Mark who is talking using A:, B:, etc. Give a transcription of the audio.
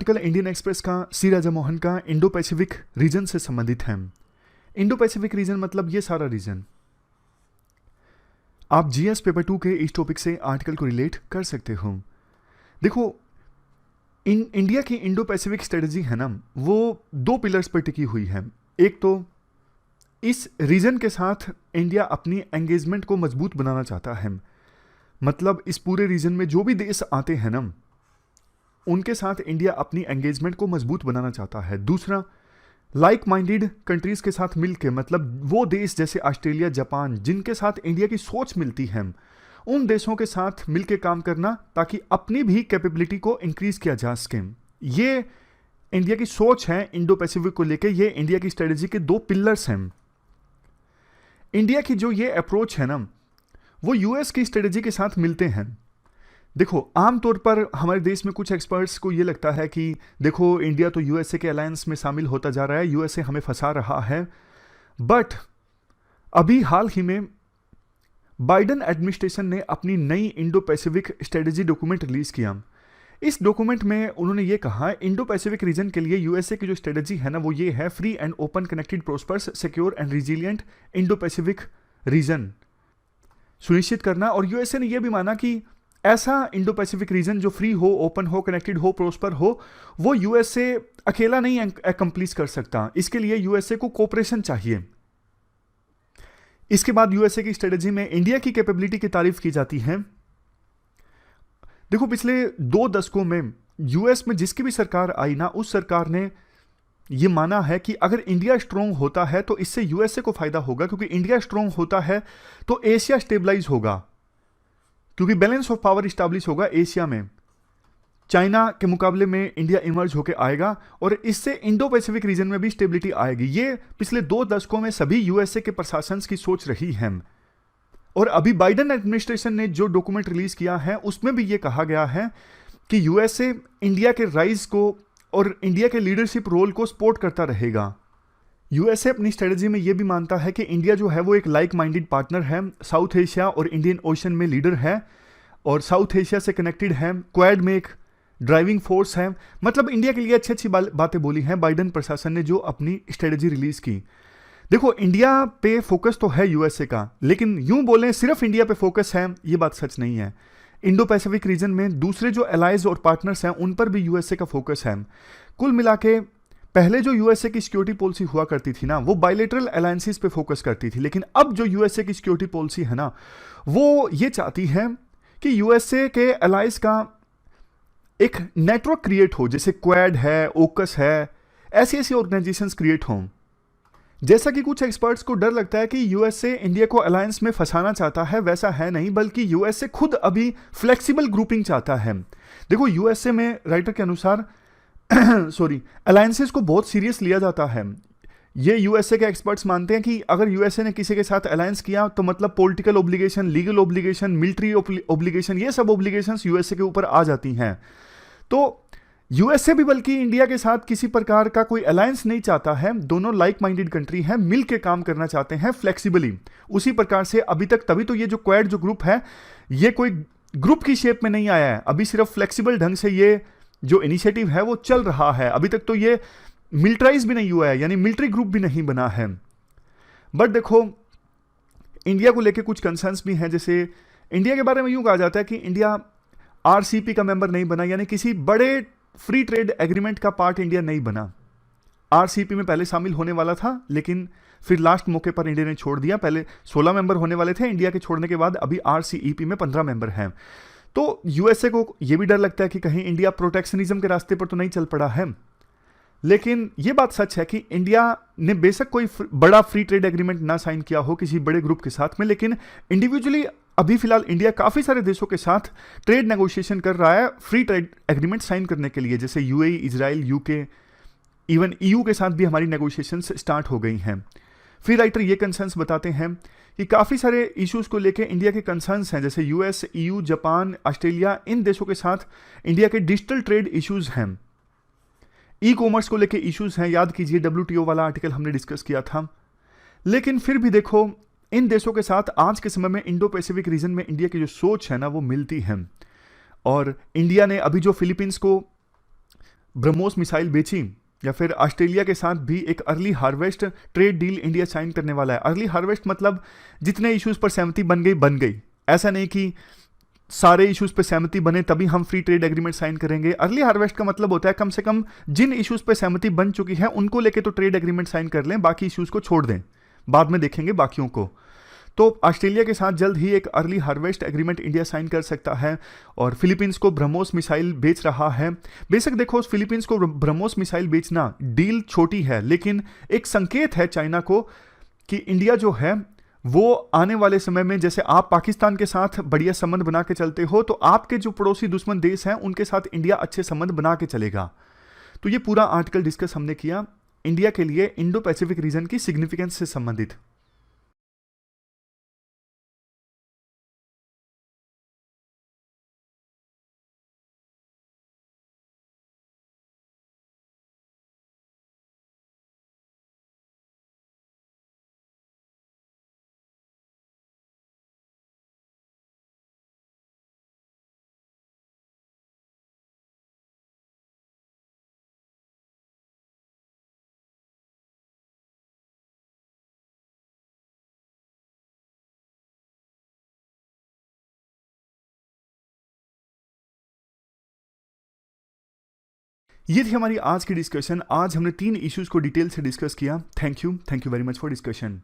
A: Article Indian express का सी राजा मोहन का Indo Pacific reason से संबंधित है। इंडो पैसिफिक रीजन मतलब ये सारा रीजन। आप जीएस पेपर 2 के इस टॉपिक से आर्टिकल को रिलेट कर सकते हो। देखो, इंडिया की इंडो पैसिफिक स्ट्रेटजी है ना, वो 2 पिलर्स पर टिकी हुई है। एक तो इस रीजन के साथ इंडिया अपनी एंगेजमेंट को मजबूत बनाना चाहता है, मतलब इस पूरे रीजन में जो भी देश आते हैं ना, उनके साथ इंडिया अपनी एंगेजमेंट को मजबूत बनाना चाहता है। दूसरा, लाइक माइंडेड कंट्रीज के साथ मिलके, मतलब वो देश जैसे ऑस्ट्रेलिया, जापान, जिनके साथ इंडिया की सोच मिलती है, उन देशों के साथ मिलके काम करना ताकि अपनी भी कैपेबिलिटी को इंक्रीज किया जा सके। ये इंडिया की सोच है इंडो पैसिफिक को लेके। ये इंडिया की स्ट्रेटजी के 2 पिलर्स हैं। इंडिया की जो ये अप्रोच है ना, वो यूएस की स्ट्रेटजी के साथ मिलते हैं। देखो, आमतौर पर हमारे देश में कुछ एक्सपर्ट्स को ये लगता है कि देखो, इंडिया तो यूएसए के अलायंस में शामिल होता जा रहा है, यूएसए हमें फंसा रहा है। बट अभी हाल ही में बाइडेन एडमिनिस्ट्रेशन ने अपनी नई Indo Pacific strategy document release किया। इस डॉक्यूमेंट में उन्होंने ये कहा, इंडो पैसिफिक रीजन के लिए यूएसए की जो स्ट्रेटजी है ना, वो ये है, free and open connected prosperous secure and resilient Indo Pacific region सुनिश्चित करना। और यूएसए ने यह भी माना कि ऐसा इंडो पैसिफिक रीजन जो फ्री हो, ओपन हो, कनेक्टेड हो, प्रोस्पर हो, वो यूएसए अकेला नहीं अकम्प्लिश कर सकता। इसके लिए यूएसए को कोऑपरेशन चाहिए। इसके बाद यूएसए की स्ट्रेटजी में इंडिया की कैपेबिलिटी की तारीफ की जाती है। देखो, पिछले 2 दशकों में यूएस में जिसकी भी सरकार आई ना, उस सरकार ने यह माना है कि अगर इंडिया स्ट्रांग होता है तो इससे यूएसए को फायदा होगा, क्योंकि इंडिया स्ट्रांग होता है तो एशिया स्टेबलाइज होगा, क्योंकि बैलेंस ऑफ पावर स्टैब्लिश होगा एशिया में। चाइना के मुकाबले में इंडिया इमर्ज होकर आएगा और इससे इंडो पैसिफिक रीजन में भी स्टेबिलिटी आएगी। ये पिछले 2 दशकों में सभी यूएसए के प्रशासन की सोच रही है। और अभी बाइडेन एडमिनिस्ट्रेशन ने जो डॉक्यूमेंट रिलीज किया है, उसमें भी यह कहा गया है कि यूएसए इंडिया के राइज को और इंडिया के लीडरशिप रोल को सपोर्ट करता रहेगा। यूएसए अपनी स्ट्रेटजी में यह भी मानता है कि इंडिया जो है वो एक लाइक माइंडेड पार्टनर है, साउथ एशिया और इंडियन ओशन में लीडर है और साउथ एशिया से कनेक्टेड है, क्वाड में एक ड्राइविंग फोर्स है। मतलब इंडिया के लिए अच्छी अच्छी बातें बोली हैं बाइडेन प्रशासन ने जो अपनी स्ट्रेटजी रिलीज की। देखो, इंडिया पे फोकस तो है यूएसए का, लेकिन यूं बोलें सिर्फ इंडिया पे फोकस है, ये बात सच नहीं है। इंडो पैसिफिक रीजन में दूसरे जो एलाइज और पार्टनर्स हैं, उन पर भी यूएसए का फोकस है। कुल मिला के पहले जो यूएसए की सिक्योरिटी पॉलिसी हुआ करती थी ना, वो बायलैटरल अलायंसेस पे फोकस करती थी, लेकिन अब जो यूएसए की सिक्योरिटी पॉलिसी है ना, वो ये चाहती है कि यूएसए के एलाइज का एक नेटवर्क क्रिएट हो, जैसे क्वाड है, ओकस है, ऐसी ऐसी ऑर्गेनाइजेशंस क्रिएट हों। जैसा कि कुछ एक्सपर्ट्स को डर लगता है कि यूएसए इंडिया को अलायंस में फंसाना चाहता है, वैसा है नहीं, बल्कि यूएसए खुद अभी फ्लेक्सिबल ग्रुपिंग चाहता है। देखो, यूएसए में राइटर के अनुसार अलायंसेस को बहुत सीरियस लिया जाता है। ये यूएसए के एक्सपर्ट्स मानते हैं कि अगर यूएसए ने किसी के साथ अलायंस किया तो मतलब political obligation, legal obligation, military obligation, ये सब ऑब्लिगेशंस यूएसए के ऊपर आ जाती हैं। तो यूएसए भी बल्कि इंडिया के साथ किसी प्रकार का कोई अलायंस नहीं चाहता है। दोनों लाइक माइंडेड कंट्री हैं, मिल के काम करना चाहते हैं फ्लेक्सिबली। उसी प्रकार से अभी तक, तभी तो ये जो क्वाड जो ग्रुप है, ये कोई ग्रुप की शेप में नहीं आया है, अभी सिर्फ फ्लेक्सिबल ढंग से ये जो इनिशिएटिव है वो चल रहा है। अभी तक तो ये मिलिट्राइज भी नहीं हुआ है, यानी मिलिट्री ग्रुप भी नहीं बना है। बट देखो, इंडिया को लेके कुछ कंसर्न्स भी हैं। जैसे इंडिया के बारे में यूं कहा जाता है कि इंडिया आरसीपी का मेंबर नहीं बना, यानी किसी बड़े फ्री ट्रेड एग्रीमेंट का पार्ट इंडिया नहीं बना। आरसीपी में पहले शामिल होने वाला था, लेकिन फिर लास्ट मौके पर इंडिया ने छोड़ दिया। पहले 16 मेंबर होने वाले थे, इंडिया के छोड़ने के बाद अभी आरसीईपी में 15 मेंबर हैं। तो यूएसए को यह भी डर लगता है कि कहीं इंडिया प्रोटेक्शनिज्म के रास्ते पर तो नहीं चल पड़ा है। लेकिन यह बात सच है कि इंडिया ने बेशक कोई बड़ा फ्री ट्रेड एग्रीमेंट ना साइन किया हो किसी बड़े ग्रुप के साथ में, लेकिन इंडिविजुअली अभी फिलहाल इंडिया काफी सारे देशों के साथ ट्रेड नेगोशिएशन कर रहा है फ्री ट्रेड एग्रीमेंट साइन करने के लिए, जैसे UAE, Israel, UK, even EU के साथ भी हमारी नेगोशिएशंस स्टार्ट हो गई हैं। फिर राइटर ये कंसर्न्स बताते हैं कि काफ़ी सारे इश्यूज़ को लेकर इंडिया के कंसर्न्स हैं, जैसे यूएस, ईयू, जापान, ऑस्ट्रेलिया, इन देशों के साथ इंडिया के डिजिटल ट्रेड इश्यूज़ हैं। ई कॉमर्स को लेकर इश्यूज़ हैं, याद कीजिए WTO वाला आर्टिकल हमने डिस्कस किया था। लेकिन फिर भी देखो, इन देशों के साथ आज के समय में इंडो पैसिफिक रीजन में इंडिया की जो सोच है ना, वो मिलती है। और इंडिया ने अभी जो फिलीपींस को ब्रह्मोस मिसाइल बेची, या फिर ऑस्ट्रेलिया के साथ भी एक early harvest trade deal India sign करने वाला है। अर्ली हार्वेस्ट मतलब जितने इश्यूज पर सहमति बन गई। ऐसा नहीं कि सारे इश्यूज पे सहमति बने तभी हम फ्री ट्रेड एग्रीमेंट साइन करेंगे। अर्ली हार्वेस्ट का मतलब होता है कम से कम जिन इश्यूज पे सहमति बन चुकी है उनको लेके तो ट्रेड एग्रीमेंट साइन कर लें, बाकी इश्यूज को छोड़ दें, बाद में देखेंगे बाकियों को। तो ऑस्ट्रेलिया के साथ जल्द ही एक early harvest agreement India sign कर सकता है। और फिलीपींस को ब्रह्मोस मिसाइल बेच रहा है। बेशक देखो, फिलीपींस को ब्रह्मोस मिसाइल बेचना डील छोटी है, लेकिन एक संकेत है चाइना को कि इंडिया जो है वो आने वाले समय में, जैसे आप पाकिस्तान के साथ बढ़िया संबंध बना के चलते हो, तो आपके जो पड़ोसी दुश्मन देश हैं उनके साथ इंडिया अच्छे संबंध बना के चलेगा। तो ये पूरा आर्टिकल डिस्कस हमने किया इंडिया के लिए इंडो पैसिफिक रीजन की सिग्निफिकेंस से संबंधित। ये थी हमारी आज की डिस्कशन। आज हमने 3 इश्यूज को डिटेल से डिस्कस किया। Thank you very much for discussion.